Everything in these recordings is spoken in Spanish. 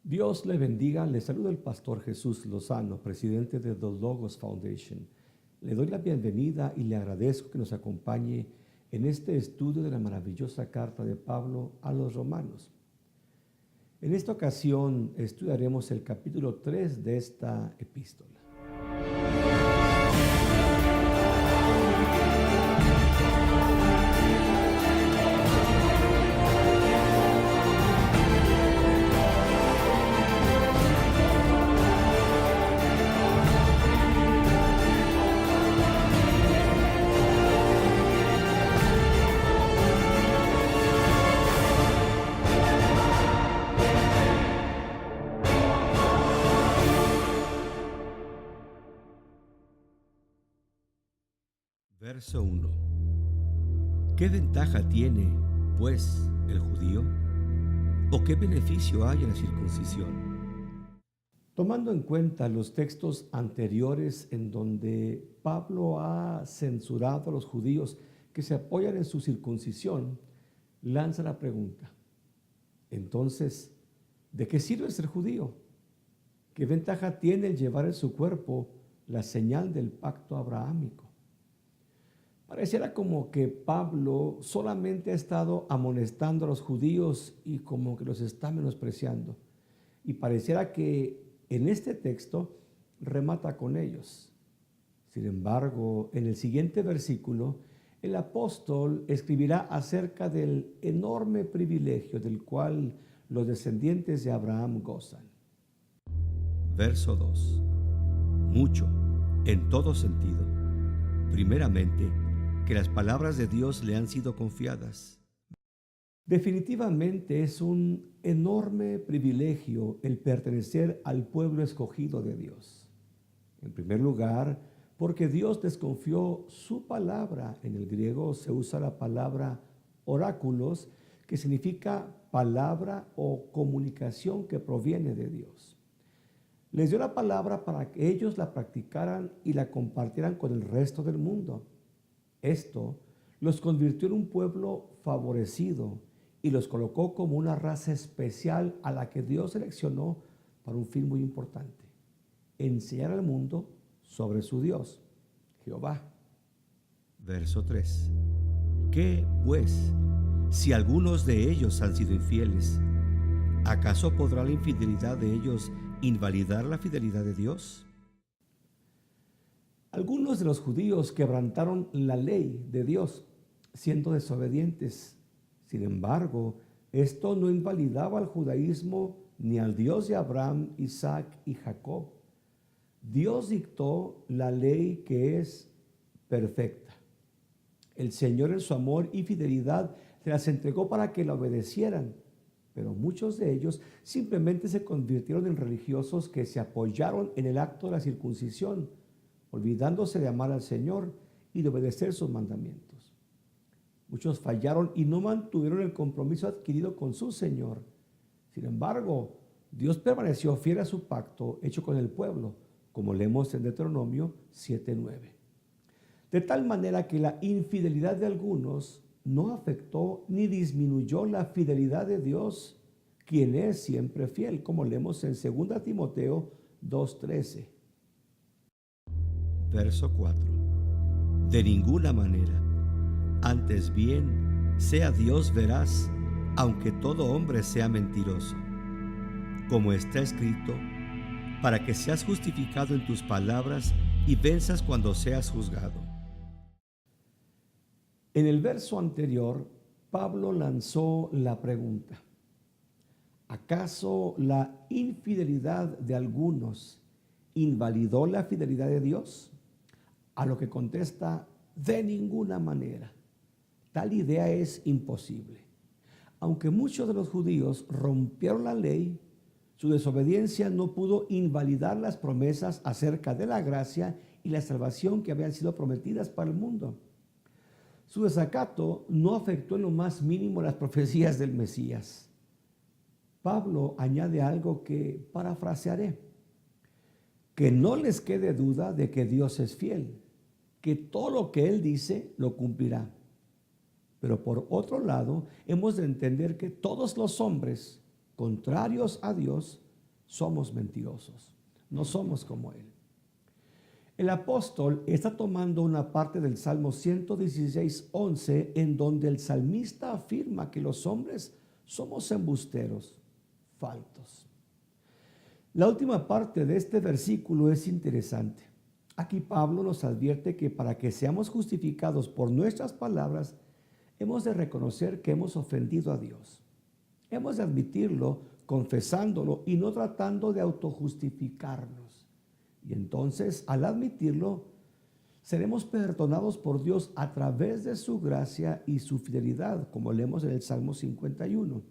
Dios le bendiga, le saluda el pastor Jesús Lozano, presidente de The Logos Foundation. Le doy la bienvenida y le agradezco que nos acompañe en este estudio de la maravillosa carta de Pablo a los romanos. En esta ocasión estudiaremos el capítulo 3 de esta epístola. Verso 1. ¿Qué ventaja tiene, pues, el judío? ¿O qué beneficio hay en la circuncisión? Tomando en cuenta los textos anteriores en donde Pablo ha censurado a los judíos que se apoyan en su circuncisión, lanza la pregunta: entonces, ¿de qué sirve ser judío? ¿Qué ventaja tiene el llevar en su cuerpo la señal del pacto abrahámico? Pareciera como que Pablo solamente ha estado amonestando a los judíos y como que los está menospreciando. Y pareciera que en este texto remata con ellos. Sin embargo, en el siguiente versículo, el apóstol escribirá acerca del enorme privilegio del cual los descendientes de Abraham gozan. Verso 2. Mucho, en todo sentido. Primeramente, que las palabras de Dios le han sido confiadas. Definitivamente es un enorme privilegio el pertenecer al pueblo escogido de Dios. En primer lugar, porque Dios desconfió su palabra. En el griego se usa la palabra oráculos, que significa palabra o comunicación que proviene de Dios. Les dio la palabra para que ellos la practicaran y la compartieran con el resto del mundo. Esto los convirtió en un pueblo favorecido y los colocó como una raza especial a la que Dios seleccionó para un fin muy importante: enseñar al mundo sobre su Dios, Jehová. Verso 3. ¿Qué, pues, si algunos de ellos han sido infieles? ¿Acaso podrá la infidelidad de ellos invalidar la fidelidad de Dios? Algunos de los judíos quebrantaron la ley de Dios, siendo desobedientes. Sin embargo, esto no invalidaba al judaísmo ni al Dios de Abraham, Isaac y Jacob. Dios dictó la ley que es perfecta. El Señor, en su amor y fidelidad, se las entregó para que la obedecieran, pero muchos de ellos simplemente se convirtieron en religiosos que se apoyaron en el acto de la circuncisión, olvidándose de amar al Señor y de obedecer sus mandamientos. Muchos fallaron y no mantuvieron el compromiso adquirido con su Señor. Sin embargo, Dios permaneció fiel a su pacto hecho con el pueblo, como leemos en Deuteronomio 7:9. De tal manera que la infidelidad de algunos no afectó ni disminuyó la fidelidad de Dios, quien es siempre fiel, como leemos en 2 Timoteo 2:13. Verso 4. De ninguna manera, antes bien, sea Dios veraz, aunque todo hombre sea mentiroso. Como está escrito, para que seas justificado en tus palabras y venzas cuando seas juzgado. En el verso anterior, Pablo lanzó la pregunta: ¿acaso la infidelidad de algunos invalidó la fidelidad de Dios? A lo que contesta: de ninguna manera. Tal idea es imposible. Aunque muchos de los judíos rompieron la ley, su desobediencia no pudo invalidar las promesas acerca de la gracia y la salvación que habían sido prometidas para el mundo. Su desacato no afectó en lo más mínimo las profecías del Mesías. Pablo añade algo que parafrasearé: que no les quede duda de que Dios es fiel, que todo lo que Él dice lo cumplirá. Pero por otro lado, hemos de entender que todos los hombres contrarios a Dios somos mentirosos, no somos como Él. El apóstol está tomando una parte del Salmo 116:11, en donde el salmista afirma que los hombres somos embusteros, faltos. La última parte de este versículo es interesante. Aquí Pablo nos advierte que para que seamos justificados por nuestras palabras, hemos de reconocer que hemos ofendido a Dios. Hemos de admitirlo, confesándolo y no tratando de autojustificarnos. Y entonces, al admitirlo, seremos perdonados por Dios a través de su gracia y su fidelidad, como leemos en el Salmo 51.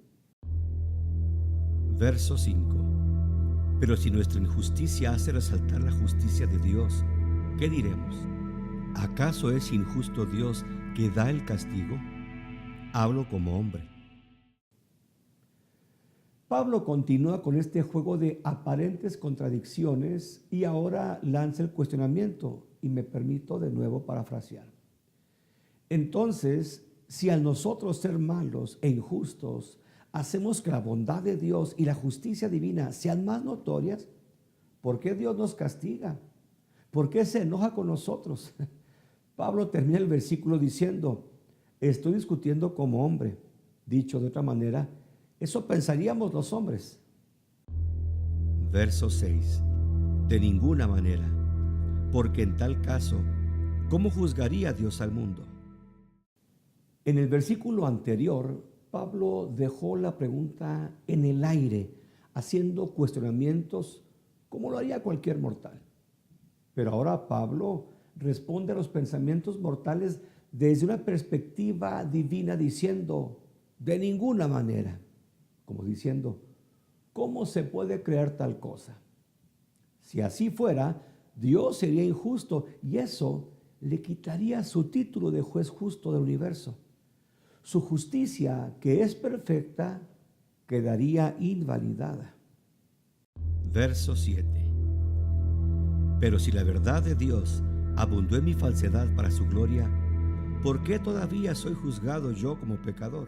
Verso 5. Pero si nuestra injusticia hace resaltar la justicia de Dios, ¿qué diremos? ¿Acaso es injusto Dios que da el castigo? Hablo como hombre. Pablo continúa con este juego de aparentes contradicciones y ahora lanza el cuestionamiento, y me permito de nuevo parafrasear. Entonces, si a nosotros ser malos e injustos hacemos que la bondad de Dios y la justicia divina sean más notorias, ¿por qué Dios nos castiga? ¿Por qué se enoja con nosotros? Pablo termina el versículo diciendo, estoy discutiendo como hombre. Dicho de otra manera, eso pensaríamos los hombres. Verso 6. De ninguna manera, porque en tal caso, ¿cómo juzgaría Dios al mundo? En el versículo anterior, Pablo dejó la pregunta en el aire, haciendo cuestionamientos como lo haría cualquier mortal. Pero ahora Pablo responde a los pensamientos mortales desde una perspectiva divina, diciendo, de ninguna manera. Como diciendo, ¿cómo se puede creer tal cosa? Si así fuera, Dios sería injusto y eso le quitaría su título de juez justo del universo. Su justicia, que es perfecta, quedaría invalidada. Verso 7. Pero si la verdad de Dios abundó en mi falsedad para su gloria, ¿por qué todavía soy juzgado yo como pecador?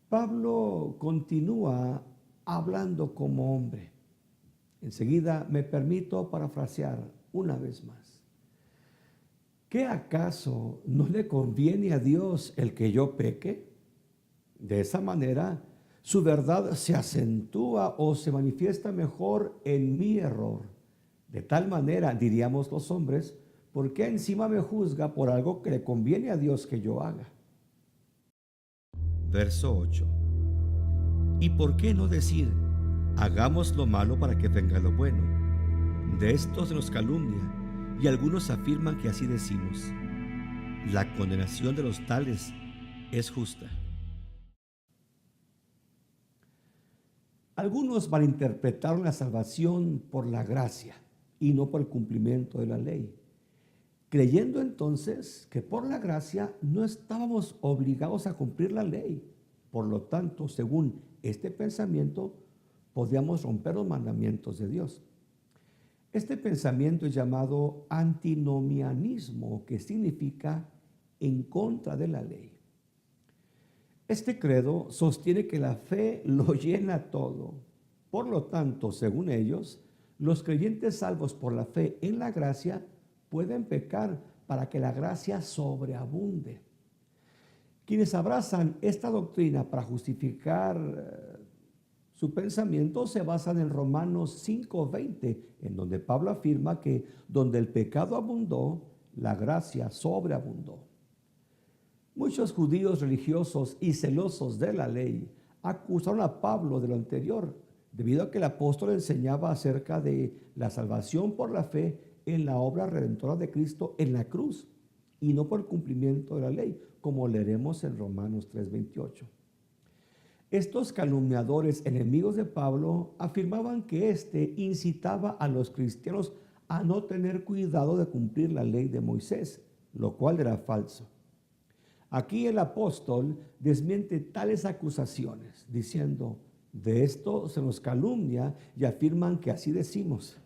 Pablo continúa hablando como hombre. Enseguida me permito parafrasear una vez más. ¿Qué acaso no le conviene a Dios el que yo peque? De esa manera, su verdad se acentúa o se manifiesta mejor en mi error. De tal manera, diríamos los hombres, ¿por qué encima me juzga por algo que le conviene a Dios que yo haga? Verso 8. ¿Y por qué no decir, hagamos lo malo para que venga lo bueno? De esto se nos calumnia, y algunos afirman que así decimos. La condenación de los tales es justa. Algunos malinterpretaron la salvación por la gracia y no por el cumplimiento de la ley, creyendo entonces que por la gracia no estábamos obligados a cumplir la ley. Por lo tanto, según este pensamiento, podíamos romper los mandamientos de Dios. Este pensamiento es llamado antinomianismo, que significa en contra de la ley. Este credo sostiene que la fe lo llena todo. Por lo tanto, según ellos, los creyentes salvos por la fe en la gracia pueden pecar para que la gracia sobreabunde. Quienes abrazan esta doctrina para justificar su pensamiento se basan en Romanos 5:20, en donde Pablo afirma que donde el pecado abundó, la gracia sobreabundó. Muchos judíos religiosos y celosos de la ley acusaron a Pablo de lo anterior, debido a que el apóstol enseñaba acerca de la salvación por la fe en la obra redentora de Cristo en la cruz, y no por el cumplimiento de la ley, como leeremos en Romanos 3:28. Estos calumniadores enemigos de Pablo afirmaban que éste incitaba a los cristianos a no tener cuidado de cumplir la ley de Moisés, lo cual era falso. Aquí el apóstol desmiente tales acusaciones, diciendo, de esto se nos calumnia y afirman que así decimos.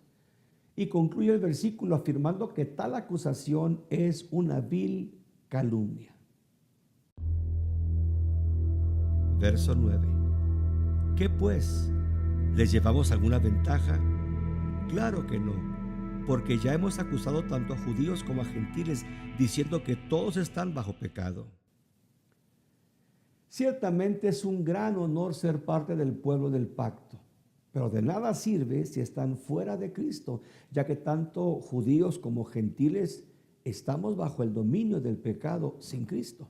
Y concluye el versículo afirmando que tal acusación es una vil calumnia. Verso 9. ¿Qué pues? ¿Les llevamos alguna ventaja? Claro que no, porque ya hemos acusado tanto a judíos como a gentiles, diciendo que todos están bajo pecado. Ciertamente es un gran honor ser parte del pueblo del pacto, pero de nada sirve si están fuera de Cristo, ya que tanto judíos como gentiles estamos bajo el dominio del pecado sin Cristo.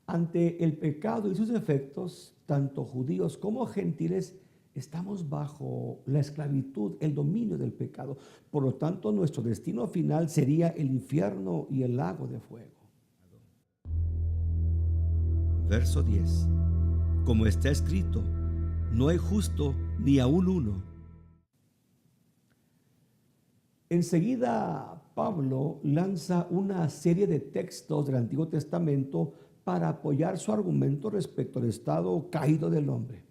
Ante el pecado y sus efectos, tanto judíos como gentiles estamos bajo la esclavitud, el dominio del pecado. Por lo tanto, nuestro destino final sería el infierno y el lago de fuego. Verso 10. Como está escrito, no hay justo ni aun uno. Enseguida, Pablo lanza una serie de textos del Antiguo Testamento para apoyar su argumento respecto al estado caído del hombre.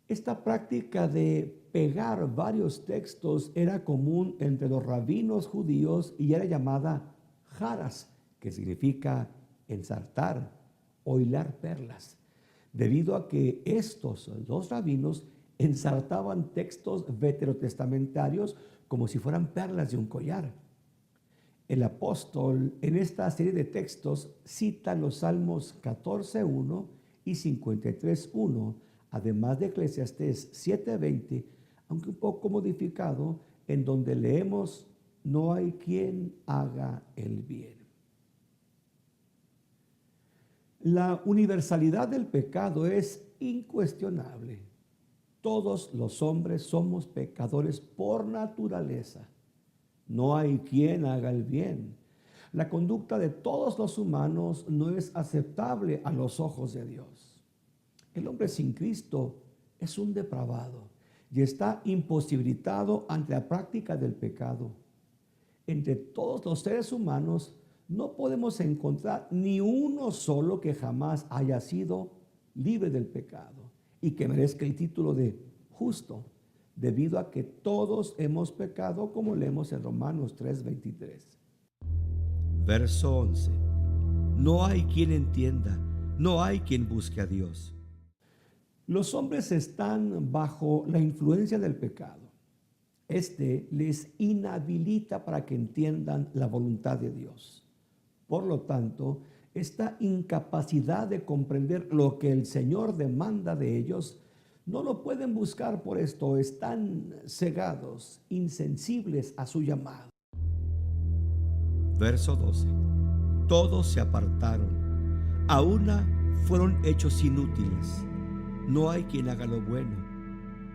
Esta práctica de pegar varios textos era común entre los rabinos judíos y era llamada jaras, que significa ensartar o hilar perlas, debido a que estos dos rabinos ensartaban textos veterotestamentarios como si fueran perlas de un collar. El apóstol en esta serie de textos cita los Salmos 14:1 y 53:1, además de Eclesiastés 7:20, aunque un poco modificado, en donde leemos: no hay quien haga el bien. La universalidad del pecado es incuestionable. Todos los hombres somos pecadores por naturaleza. No hay quien haga el bien. La conducta de todos los humanos no es aceptable a los ojos de Dios. El hombre sin Cristo es un depravado y está imposibilitado ante la práctica del pecado. Entre todos los seres humanos no podemos encontrar ni uno solo que jamás haya sido libre del pecado y que merezca el título de justo, debido a que todos hemos pecado, como leemos en Romanos 3:23. Verso 11. No hay quien entienda, no hay quien busque a Dios. Los hombres están bajo la influencia del pecado. Este les inhabilita para que entiendan la voluntad de Dios. Por lo tanto, esta incapacidad de comprender lo que el Señor demanda de ellos, no lo pueden buscar. Por esto están cegados, insensibles a su llamado. Verso 12. Todos se apartaron, a una fueron hechos inútiles. No hay quien haga lo bueno,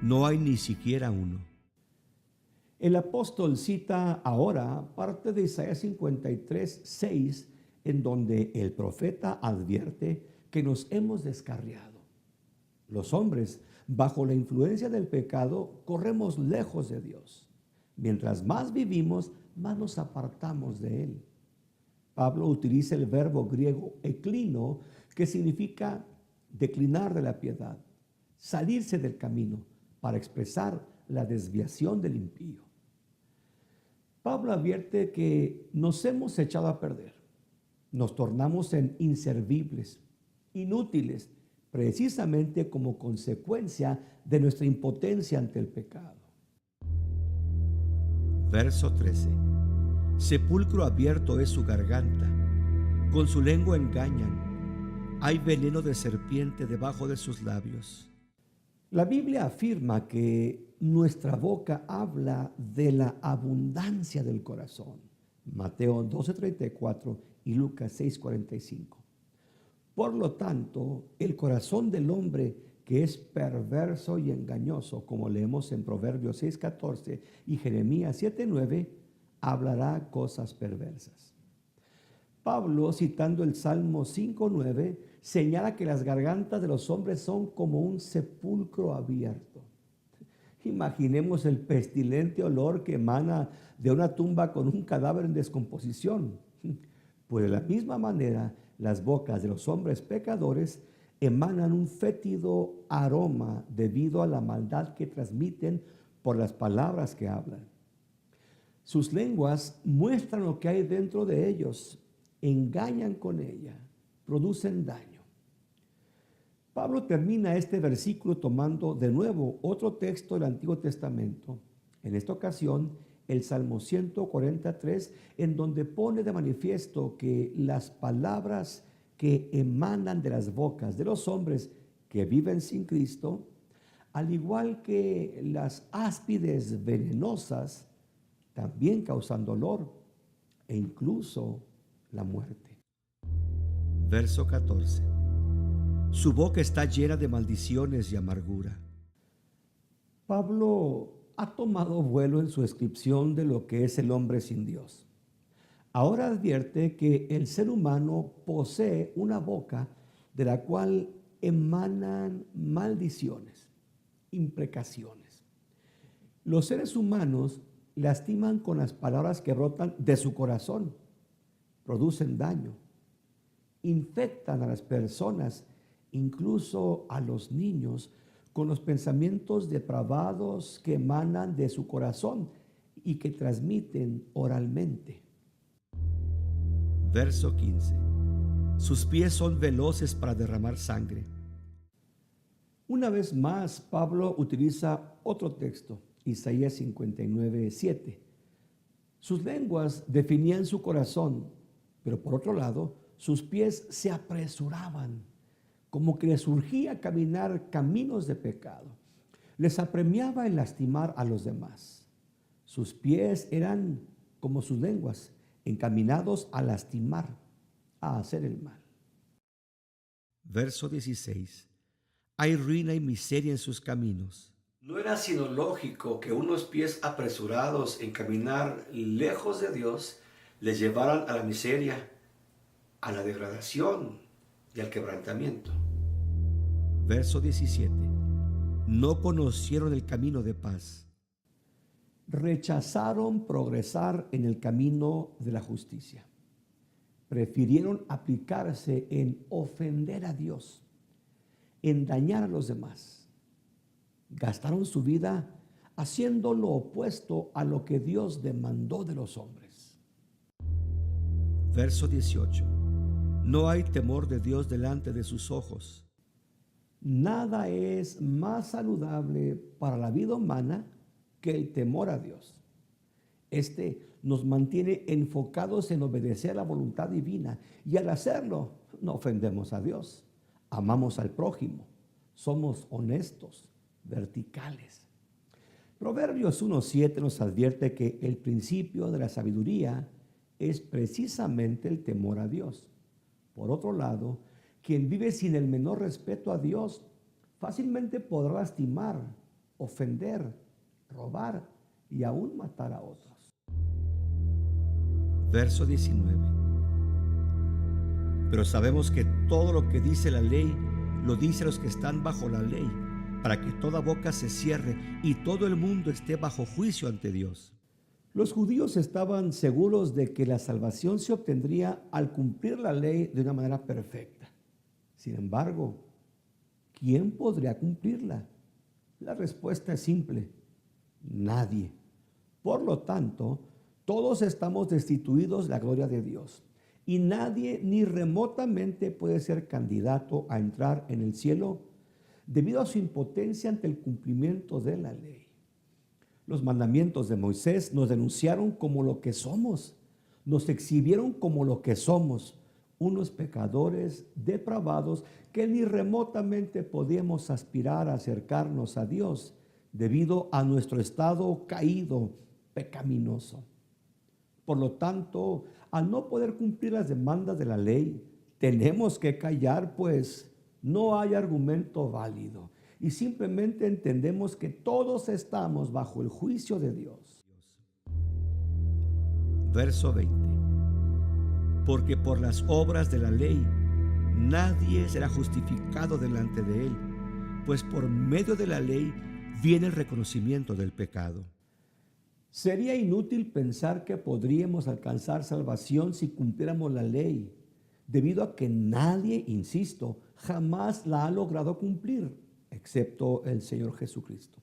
no hay ni siquiera uno. El apóstol cita ahora parte de Isaías 53:6, en donde el profeta advierte que nos hemos descarriado. Los hombres, bajo la influencia del pecado, corremos lejos de Dios. Mientras más vivimos, más nos apartamos de Él. Pablo utiliza el verbo griego eklino, que significa declinar de la piedad, salirse del camino, para expresar la desviación del impío. Pablo advierte que nos hemos echado a perder, nos tornamos en inservibles, inútiles, precisamente como consecuencia de nuestra impotencia ante el pecado. Verso 13. Sepulcro abierto es su garganta, con su lengua engañan, hay veneno de serpiente debajo de sus labios. La Biblia afirma que nuestra boca habla de la abundancia del corazón. Mateo 12:34 y Lucas 6:45. Por lo tanto, el corazón del hombre, que es perverso y engañoso, como leemos en Proverbios 6:14 y Jeremías 7:9, hablará cosas perversas. Pablo, citando el Salmo 5:9, señala que las gargantas de los hombres son como un sepulcro abierto. Imaginemos el pestilente olor que emana de una tumba con un cadáver en descomposición. Pues de la misma manera, las bocas de los hombres pecadores emanan un fétido aroma debido a la maldad que transmiten por las palabras que hablan. Sus lenguas muestran lo que hay dentro de ellos, engañan con ella, producen daño. Pablo termina este versículo tomando de nuevo otro texto del Antiguo Testamento, en esta ocasión el Salmo 143, en donde pone de manifiesto que las palabras que emanan de las bocas de los hombres que viven sin Cristo, al igual que las áspides venenosas, también causan dolor e incluso la muerte. Verso 14. Su boca está llena de maldiciones y amargura. Pablo ha tomado vuelo en su descripción de lo que es el hombre sin Dios. Ahora advierte que el ser humano posee una boca de la cual emanan maldiciones, imprecaciones. Los seres humanos lastiman con las palabras que brotan de su corazón, producen daño, infectan a las personas, incluso a los niños, con los pensamientos depravados que emanan de su corazón y que transmiten oralmente. Verso 15. Sus pies son veloces para derramar sangre. Una vez más, Pablo utiliza otro texto, Isaías 59, 7. Sus lenguas definían su corazón, pero por otro lado, sus pies se apresuraban, como que les surgía caminar caminos de pecado. Les apremiaba en lastimar a los demás. Sus pies eran como sus lenguas, encaminados a lastimar, a hacer el mal. Verso 16. Hay ruina y miseria en sus caminos. No era sino lógico que unos pies apresurados en caminar lejos de Dios les llevaran a la miseria, a la degradación y al quebrantamiento. Verso 17. No conocieron el camino de paz. Rechazaron progresar en el camino de la justicia. Prefirieron aplicarse en ofender a Dios, en dañar a los demás. Gastaron su vida haciendo lo opuesto a lo que Dios demandó de los hombres. Verso 18. No hay temor de Dios delante de sus ojos. Nada es más saludable para la vida humana que el temor a Dios. Este nos mantiene enfocados en obedecer a la voluntad divina y al hacerlo no ofendemos a Dios. Amamos al prójimo, somos honestos, verticales. Proverbios 1:7 nos advierte que el principio de la sabiduría es precisamente el temor a Dios. Por otro lado, quien vive sin el menor respeto a Dios fácilmente podrá lastimar, ofender, robar y aún matar a otros. Verso 19. Pero sabemos que todo lo que dice la ley, lo dice a los que están bajo la ley, para que toda boca se cierre y todo el mundo esté bajo juicio ante Dios. Los judíos estaban seguros de que la salvación se obtendría al cumplir la ley de una manera perfecta. Sin embargo, ¿quién podría cumplirla? La respuesta es simple: nadie. Por lo tanto, todos estamos destituidos de la gloria de Dios y nadie ni remotamente puede ser candidato a entrar en el cielo debido a su impotencia ante el cumplimiento de la ley. Los mandamientos de Moisés nos denunciaron como lo que somos, nos exhibieron como lo que somos, unos pecadores depravados que ni remotamente podíamos aspirar a acercarnos a Dios debido a nuestro estado caído, pecaminoso. Por lo tanto, al no poder cumplir las demandas de la ley, tenemos que callar, pues no hay argumento válido y simplemente entendemos que todos estamos bajo el juicio de Dios. Verso 20. Porque por las obras de la ley nadie será justificado delante de él, pues por medio de la ley viene el reconocimiento del pecado. Sería inútil pensar que podríamos alcanzar salvación si cumpliéramos la ley, debido a que nadie, insisto, jamás la ha logrado cumplir, excepto el Señor Jesucristo.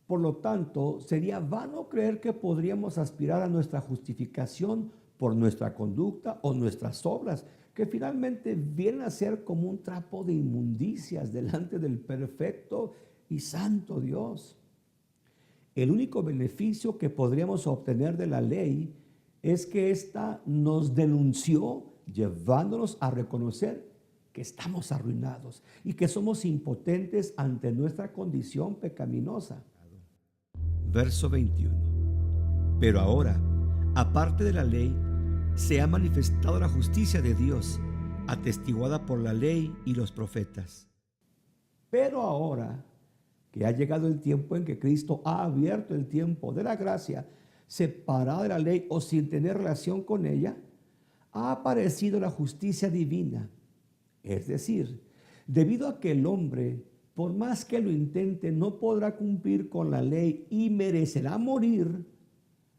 Por lo tanto, sería vano creer que podríamos aspirar a nuestra justificación por nuestra conducta o nuestras obras, que finalmente vienen a ser como un trapo de inmundicias delante del perfecto y santo Dios. El único beneficio que podríamos obtener de la ley es que ésta nos denunció, llevándonos a reconocer que estamos arruinados y que somos impotentes ante nuestra condición pecaminosa. Verso 21. Pero ahora, aparte de la ley, se ha manifestado la justicia de Dios, atestiguada por la ley y los profetas. Pero ahora que ha llegado el tiempo en que Cristo ha abierto el tiempo de la gracia, separada de la ley o sin tener relación con ella, ha aparecido la justicia divina. Es decir, debido a que el hombre, por más que lo intente, no podrá cumplir con la ley y merecerá morir,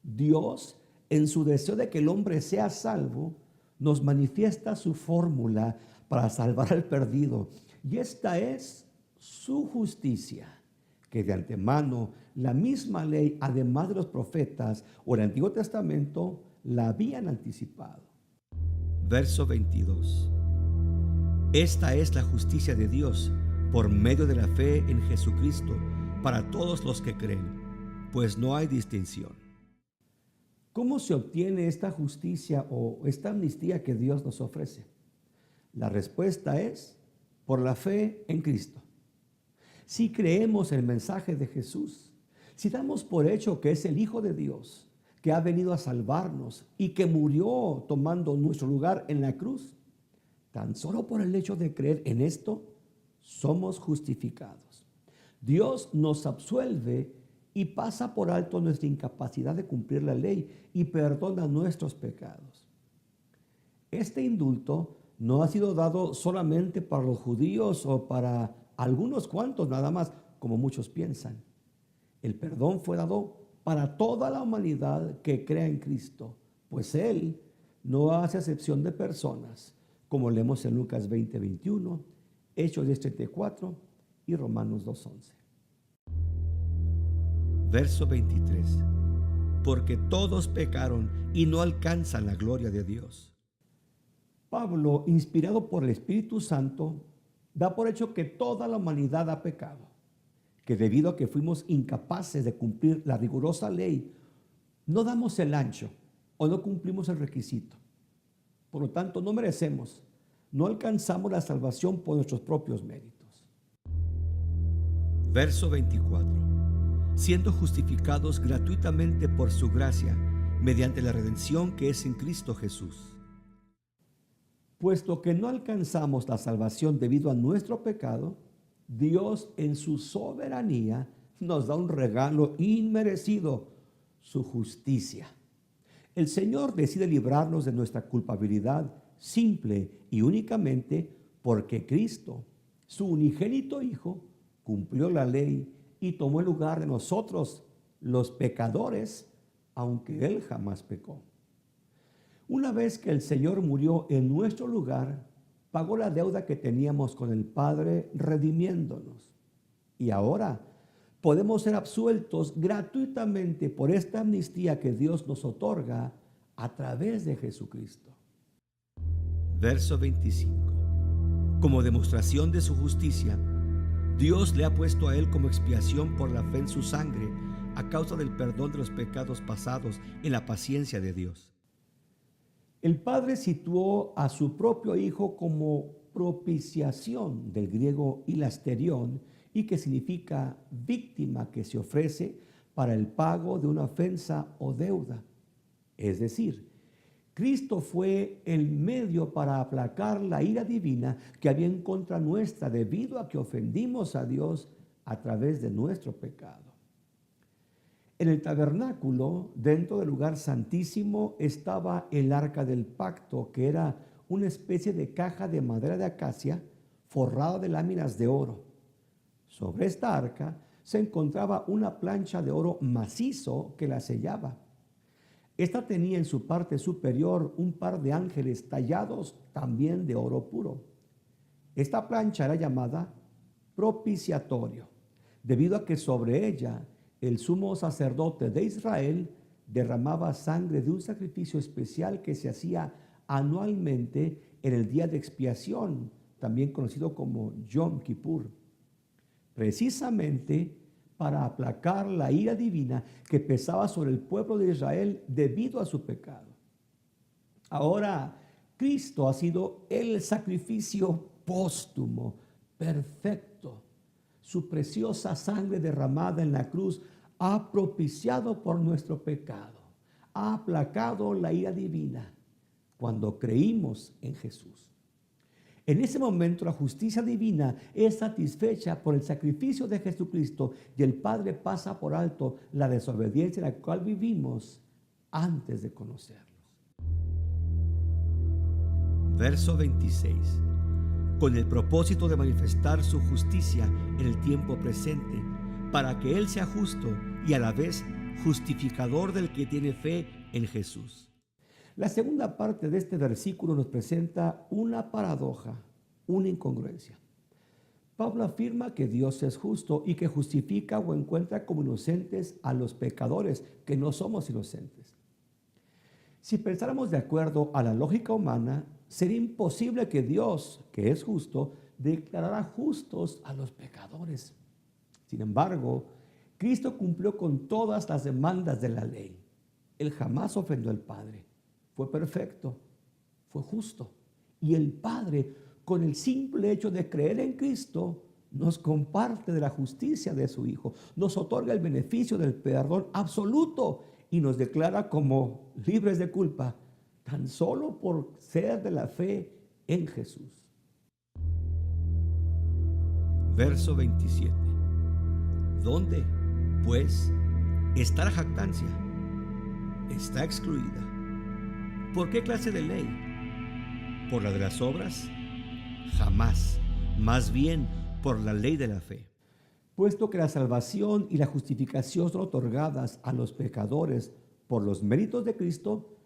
Dios, en su deseo de que el hombre sea salvo, nos manifiesta su fórmula para salvar al perdido. Y esta es su justicia, que de antemano la misma ley, además de los profetas o el Antiguo Testamento, la habían anticipado. Verso 22. Esta es la justicia de Dios por medio de la fe en Jesucristo para todos los que creen, pues no hay distinción. ¿Cómo se obtiene esta justicia o esta amnistía que Dios nos ofrece? La respuesta es por la fe en Cristo. Si creemos el mensaje de Jesús, si damos por hecho que es el Hijo de Dios, que ha venido a salvarnos y que murió tomando nuestro lugar en la cruz, tan solo por el hecho de creer en esto, somos justificados. Dios nos absuelve y pasa por alto nuestra incapacidad de cumplir la ley y perdona nuestros pecados. Este indulto no ha sido dado solamente para los judíos o para algunos cuantos nada más, como muchos piensan. El perdón fue dado para toda la humanidad que crea en Cristo, pues Él no hace acepción de personas, como leemos en Lucas 20:21, Hechos 10:34 y Romanos 2:11. Verso 23. Porque todos pecaron y no alcanzan la gloria de Dios. Pablo, inspirado por el Espíritu Santo, da por hecho que toda la humanidad ha pecado, que debido a que fuimos incapaces de cumplir la rigurosa ley, no damos el ancho o no cumplimos el requisito. Por lo tanto, no merecemos, no alcanzamos la salvación por nuestros propios méritos. Verso 24. Siendo justificados gratuitamente por su gracia, mediante la redención que es en Cristo Jesús. Puesto que no alcanzamos la salvación debido a nuestro pecado, Dios en su soberanía nos da un regalo inmerecido, su justicia. El Señor decide librarnos de nuestra culpabilidad simple y únicamente porque Cristo, su unigénito Hijo, cumplió la ley y tomó el lugar de nosotros, los pecadores, aunque Él jamás pecó. Una vez que el Señor murió en nuestro lugar, pagó la deuda que teníamos con el Padre, redimiéndonos. Y ahora podemos ser absueltos gratuitamente por esta amnistía que Dios nos otorga a través de Jesucristo. Verso 25. Como demostración de su justicia, Dios le ha puesto a él como expiación por la fe en su sangre, a causa del perdón de los pecados pasados en la paciencia de Dios. El Padre situó a su propio Hijo como propiciación, del griego hilasterión, y que significa víctima que se ofrece para el pago de una ofensa o deuda. Es decir, Cristo fue el medio para aplacar la ira divina que había en contra nuestra debido a que ofendimos a Dios a través de nuestro pecado. En el tabernáculo, dentro del lugar santísimo, estaba el arca del pacto, que era una especie de caja de madera de acacia forrada de láminas de oro. Sobre esta arca se encontraba una plancha de oro macizo que la sellaba. Esta tenía en su parte superior un par de ángeles tallados también de oro puro. Esta plancha era llamada propiciatorio, debido a que sobre ella el sumo sacerdote de Israel derramaba sangre de un sacrificio especial que se hacía anualmente en el día de expiación, también conocido como Yom Kippur, precisamente para aplacar la ira divina que pesaba sobre el pueblo de Israel debido a su pecado. Ahora, Cristo ha sido el sacrificio póstumo, perfecto. Su preciosa sangre derramada en la cruz ha propiciado por nuestro pecado, ha aplacado la ira divina cuando creímos en Jesús. En ese momento la justicia divina es satisfecha por el sacrificio de Jesucristo y el Padre pasa por alto la desobediencia en la cual vivimos antes de conocerlos. Verso 26. Con el propósito de manifestar su justicia en el tiempo presente, para que Él sea justo y a la vez justificador del que tiene fe en Jesús. La segunda parte de este versículo nos presenta una paradoja, una incongruencia. Pablo afirma que Dios es justo y que justifica o encuentra como inocentes a los pecadores, que no somos inocentes. Si pensáramos de acuerdo a la lógica humana, sería imposible que Dios, que es justo, declarara justos a los pecadores. Sin embargo, Cristo cumplió con todas las demandas de la ley. Él jamás ofendió al Padre. Fue perfecto, fue justo. Y el Padre, con el simple hecho de creer en Cristo, nos comparte de la justicia de su Hijo, nos otorga el beneficio del perdón absoluto y nos declara como libres de culpa, tan solo por ser de la fe en Jesús. Verso 27. ¿Dónde, pues, está la jactancia? Está excluida. ¿Por qué clase de ley? ¿Por la de las obras? Jamás. Más bien por la ley de la fe. Puesto que la salvación y la justificación son otorgadas a los pecadores por los méritos de Cristo,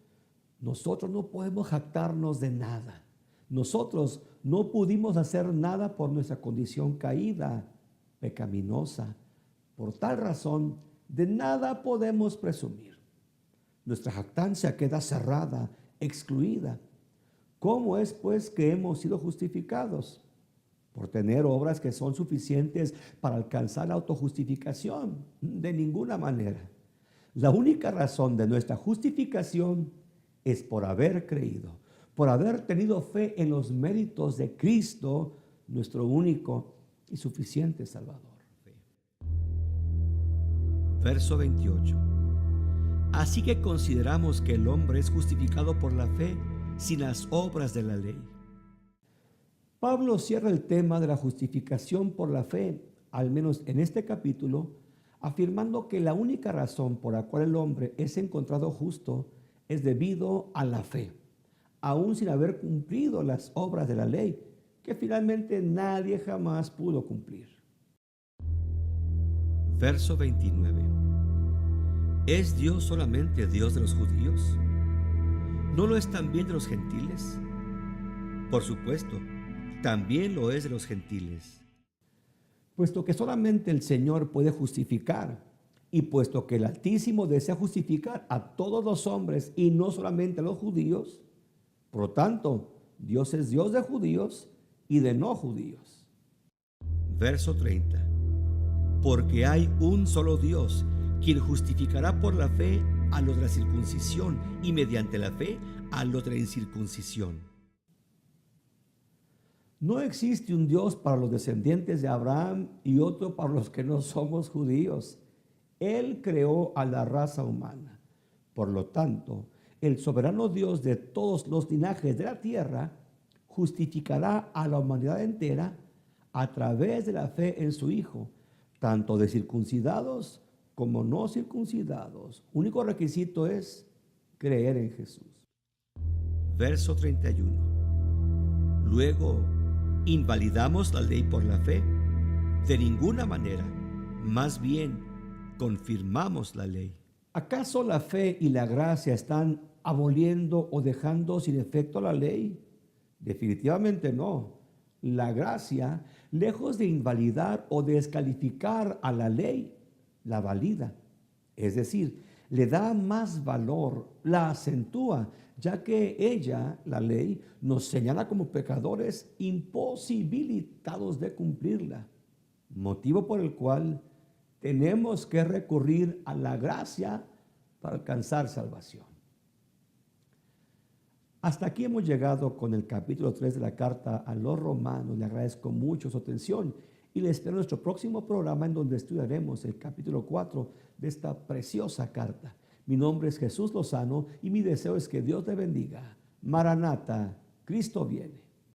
nosotros no podemos jactarnos de nada. Nosotros no pudimos hacer nada por nuestra condición caída, pecaminosa. Por tal razón, de nada podemos presumir. Nuestra jactancia queda cerrada, excluida. ¿Cómo es, pues, que hemos sido justificados? ¿Por tener obras que son suficientes para alcanzar la autojustificación? De ninguna manera. La única razón de nuestra justificación es por haber creído, por haber tenido fe en los méritos de Cristo, nuestro único y suficiente Salvador. Verso 28. Así que consideramos que el hombre es justificado por la fe sin las obras de la ley. Pablo cierra el tema de la justificación por la fe, al menos en este capítulo, afirmando que la única razón por la cual el hombre es encontrado justo es debido a la fe, aún sin haber cumplido las obras de la ley, que finalmente nadie jamás pudo cumplir. Verso 29. ¿Es Dios solamente Dios de los judíos? ¿No lo es también de los gentiles? Por supuesto, también lo es de los gentiles. Puesto que solamente el Señor puede justificar, y puesto que el Altísimo desea justificar a todos los hombres y no solamente a los judíos, por lo tanto, Dios es Dios de judíos y de no judíos. Verso 30. Porque hay un solo Dios, quien justificará por la fe a los de la circuncisión y mediante la fe a los de la incircuncisión. No existe un Dios para los descendientes de Abraham y otro para los que no somos judíos. Él creó a la raza humana. Por lo tanto, el soberano Dios de todos los linajes de la tierra justificará a la humanidad entera a través de la fe en su Hijo, tanto de circuncidados como no circuncidados. Único requisito es creer en Jesús. Verso 31. Luego, ¿invalidamos la ley por la fe? De ninguna manera. Más bien, confirmamos la ley. ¿Acaso la fe y la gracia están aboliendo o dejando sin efecto la ley? Definitivamente no. La gracia, lejos de invalidar o descalificar a la ley, la valida. Es decir, le da más valor, la acentúa, ya que ella, la ley, nos señala como pecadores imposibilitados de cumplirla, motivo por el cual tenemos que recurrir a la gracia para alcanzar salvación. Hasta aquí hemos llegado con el capítulo 3 de la carta a los Romanos. Le agradezco mucho su atención y le espero en nuestro próximo programa, en donde estudiaremos el capítulo 4 de esta preciosa carta. Mi nombre es Jesús Lozano y mi deseo es que Dios te bendiga. Maranata, Cristo viene.